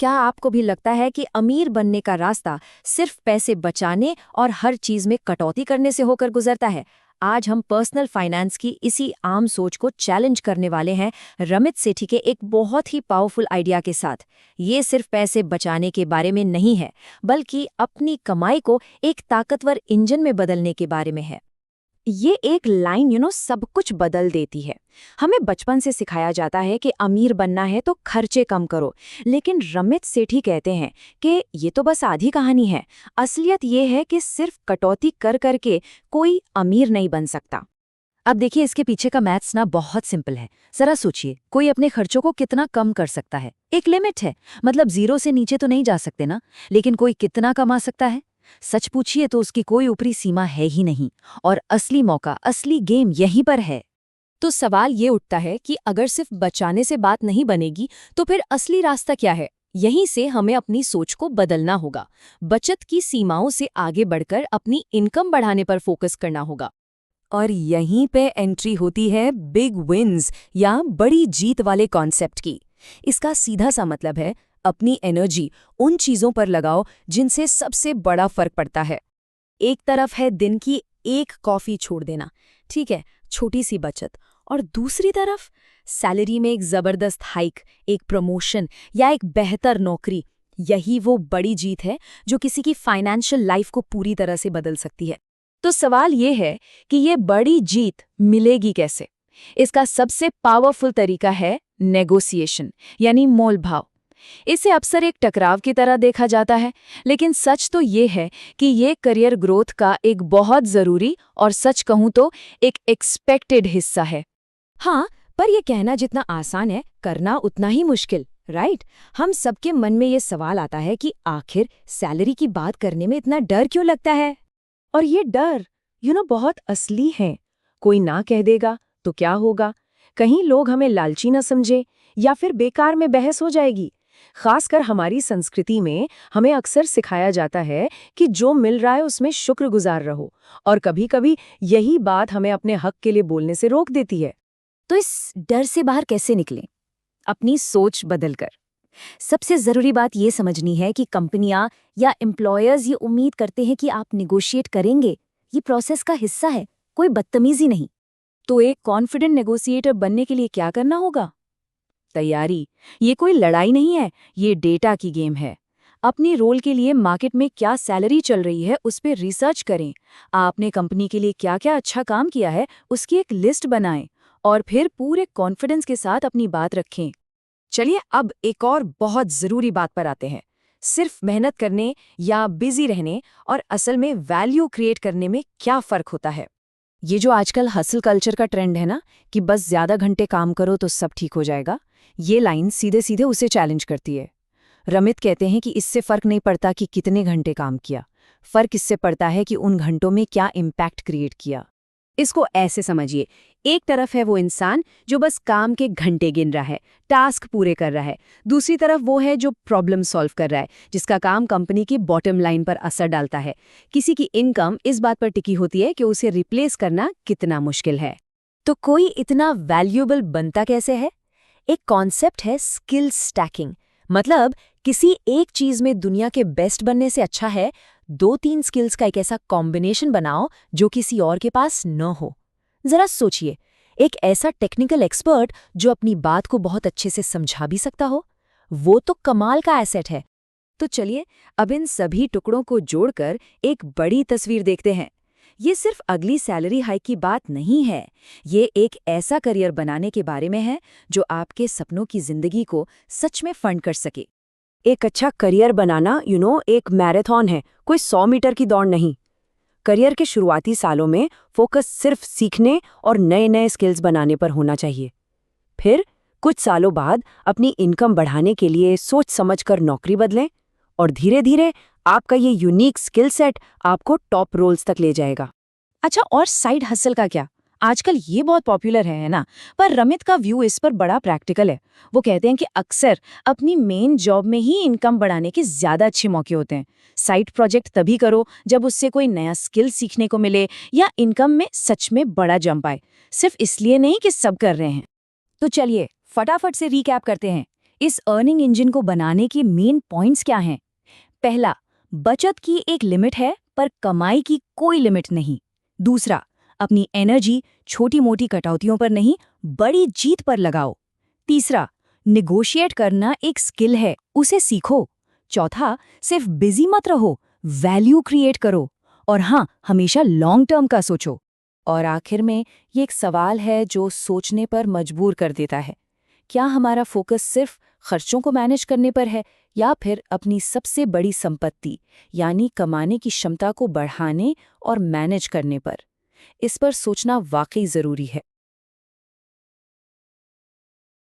क्या आपको भी लगता है कि अमीर बनने का रास्ता सिर्फ पैसे बचाने और हर चीज में कटौती करने से होकर गुजरता है? आज हम पर्सनल फाइनेंस की इसी आम सोच को चैलेंज करने वाले हैं रमित सेठी के एक बहुत ही पावरफुल आइडिया के साथ। ये सिर्फ पैसे बचाने के बारे में नहीं है, बल्कि अपनी कमाई को एक ताकतवर इंजन में बदलने के बारे में है। ये एक लाइन सब कुछ बदल देती है। हमें बचपन से सिखाया जाता है कि अमीर बनना है तो खर्चे कम करो, लेकिन रमित सेठी कहते हैं कि ये तो बस आधी कहानी है। असलियत ये है कि सिर्फ कटौती कर करके कोई अमीर नहीं बन सकता। अब देखिए, इसके पीछे का मैथ्स ना बहुत सिंपल है। जरा सोचिए, कोई अपने खर्चों को कितना कम कर सकता है? एक लिमिट है, मतलब 0 से नीचे तो नहीं जा सकते ना। लेकिन कोई कितना कमा सकता है? सच पूछिए तो उसकी कोई ऊपरी सीमा है ही नहीं। और असली मौका, असली गेम यहीं पर है। तो सवाल ये उठता है कि अगर सिर्फ बचाने से बात नहीं बनेगी तो फिर असली रास्ता क्या है? यहीं से हमें अपनी सोच को बदलना होगा। बचत की सीमाओं से आगे बढ़कर अपनी इनकम बढ़ाने पर फोकस करना होगा। और यहीं पे एंट्री होती है बिग विन्स या बड़ी जीत वाले कॉन्सेप्ट की। इसका सीधा सा मतलब है अपनी एनर्जी उन चीजों पर लगाओ जिनसे सबसे बड़ा फर्क पड़ता है। एक तरफ है दिन की एक कॉफी छोड़ देना, ठीक है, छोटी सी बचत। और दूसरी तरफ सैलरी में एक जबरदस्त हाइक, एक प्रमोशन या एक बेहतर नौकरी। यही वो बड़ी जीत है जो किसी की फाइनेंशियल लाइफ को पूरी तरह से बदल सकती है। तो सवाल ये है कि ये बड़ी जीत मिलेगी कैसे? इसका सबसे पावरफुल तरीका है नेगोशिएशन, यानी मोल भाव। इसे अक्सर एक टकराव की तरह देखा जाता है, लेकिन सच तो ये है कि ये करियर ग्रोथ का एक बहुत ज़रूरी और सच कहूँ तो एक एक्सपेक्टेड हिस्सा है। हाँ, पर यह कहना जितना आसान है, करना उतना ही मुश्किल, राइट? हम सबके मन में ये सवाल आता है कि आखिर सैलरी की बात करने में इतना डर क्यों लगता है? और ये डर बहुत असली है। कोई ना कह देगा तो क्या होगा? कहीं लोग हमें लालची न समझे, या फिर बेकार में बहस हो जाएगी। खासकर हमारी संस्कृति में हमें अक्सर सिखाया जाता है कि जो मिल रहा है उसमें शुक्रगुजार रहो, और कभी-कभी यही बात हमें अपने हक के लिए बोलने से रोक देती है। तो इस डर से बाहर कैसे निकलें? अपनी सोच बदलकर। सबसे जरूरी बात ये समझनी है कि कंपनियां या एम्प्लॉयर्स ये उम्मीद करते हैं कि आप निगोशिएट करेंगे। ये प्रोसेस का हिस्सा है, कोई बदतमीजी नहीं। तो एक कॉन्फिडेंट नेगोशिएटर बनने के लिए क्या करना होगा? तैयारी। ये कोई लड़ाई नहीं है, ये डेटा की गेम है। अपने रोल के लिए मार्केट में क्या सैलरी चल रही है उस पर रिसर्च करें। आपने कंपनी के लिए क्या क्या अच्छा काम किया है उसकी एक लिस्ट बनाएं, और फिर पूरे कॉन्फिडेंस के साथ अपनी बात रखें। चलिए अब एक और बहुत ज़रूरी बात पर आते हैं। सिर्फ मेहनत करने या बिजी रहने और असल में वैल्यू क्रिएट करने में क्या फ़र्क होता है? ये जो आजकल हसल कल्चर का ट्रेंड है ना, कि बस ज़्यादा घंटे काम करो तो सब ठीक हो जाएगा, ये लाइन सीधे सीधे उसे चैलेंज करती है। रमित कहते हैं कि इससे फ़र्क नहीं पड़ता कि कितने घंटे काम किया, फ़र्क इससे पड़ता है कि उन घंटों में क्या इम्पैक्ट क्रिएट किया। इसको ऐसे समझिए, एक तरफ है वो इंसान जो बस काम के घंटे गिन रहा है, टास्क पूरे कर रहा है। दूसरी तरफ वो है जो प्रॉब्लम सॉल्व कर रहा है, जिसका काम कंपनी की बॉटम लाइन पर असर डालता है। किसी की इनकम इस बात पर टिकी होती है कि उसे रिप्लेस करना कितना मुश्किल है। तो कोई इतना वैल्यूएबल बनता कैसे है? एक कॉन्सेप्ट है स्किल स्टैकिंग। मतलब किसी एक चीज में दुनिया के बेस्ट बनने से अच्छा है 2-3 स्किल्स का एक ऐसा कॉम्बिनेशन बनाओ जो किसी और के पास न हो। जरा सोचिए, एक ऐसा टेक्निकल एक्सपर्ट जो अपनी बात को बहुत अच्छे से समझा भी सकता हो, वो तो कमाल का एसेट है। तो चलिए अब इन सभी टुकड़ों को जोड़कर एक बड़ी तस्वीर देखते हैं। ये सिर्फ अगली सैलरी हाइक की बात नहीं है, ये एक ऐसा करियर बनाने के बारे में है जो आपके सपनों की जिंदगी को सच में फंड कर सके। एक अच्छा करियर बनाना एक मैराथन है, कोई 100 मीटर की दौड़ नहीं। करियर के शुरुआती सालों में फोकस सिर्फ सीखने और नए नए स्किल्स बनाने पर होना चाहिए। फिर कुछ सालों बाद अपनी इनकम बढ़ाने के लिए सोच समझकर नौकरी बदलें, और धीरे धीरे आपका ये यूनिक स्किल सेट आपको टॉप रोल्स तक ले जाएगा। अच्छा, और साइड हसल का क्या? आजकल ये बहुत पॉपुलर है ना? पर रमित का व्यू इस पर बड़ा प्रैक्टिकल है। वो कहते हैं कि अक्सर अपनी मेन जॉब में ही इनकम बढ़ाने के ज़्यादा अच्छे मौके होते हैं। साइड प्रोजेक्ट तभी करो जब उससे कोई नया स्किल सीखने को मिले या इनकम में सच में बड़ा जंप आए, सिर्फ इसलिए नहीं कि सब कर रहे हैं। तो चलिए फटाफट से रीकैप करते हैं। इस अर्निंग इंजन को बनाने के मेन पॉइंट्स क्या हैं? पहला, बचत की एक लिमिट है पर कमाई की कोई लिमिट नहीं। दूसरा, अपनी एनर्जी छोटी-मोटी कटौतियों पर नहीं, बड़ी जीत पर लगाओ। तीसरा, निगोशिएट करना एक स्किल है, उसे सीखो। चौथा, सिर्फ बिजी मत रहो, वैल्यू क्रिएट करो। और हाँ, हमेशा लॉन्ग टर्म का सोचो। और आखिर में ये एक सवाल है जो सोचने पर मजबूर कर देता है। क्या हमारा फोकस सिर्फ खर्चों को मैनेज करने पर है या फिर अपनी सबसे बड़ी संपत्ति यानी कमाने की क्षमता को बढ़ाने और मैनेज करने पर? इस पर सोचना वाकई ज़रूरी है।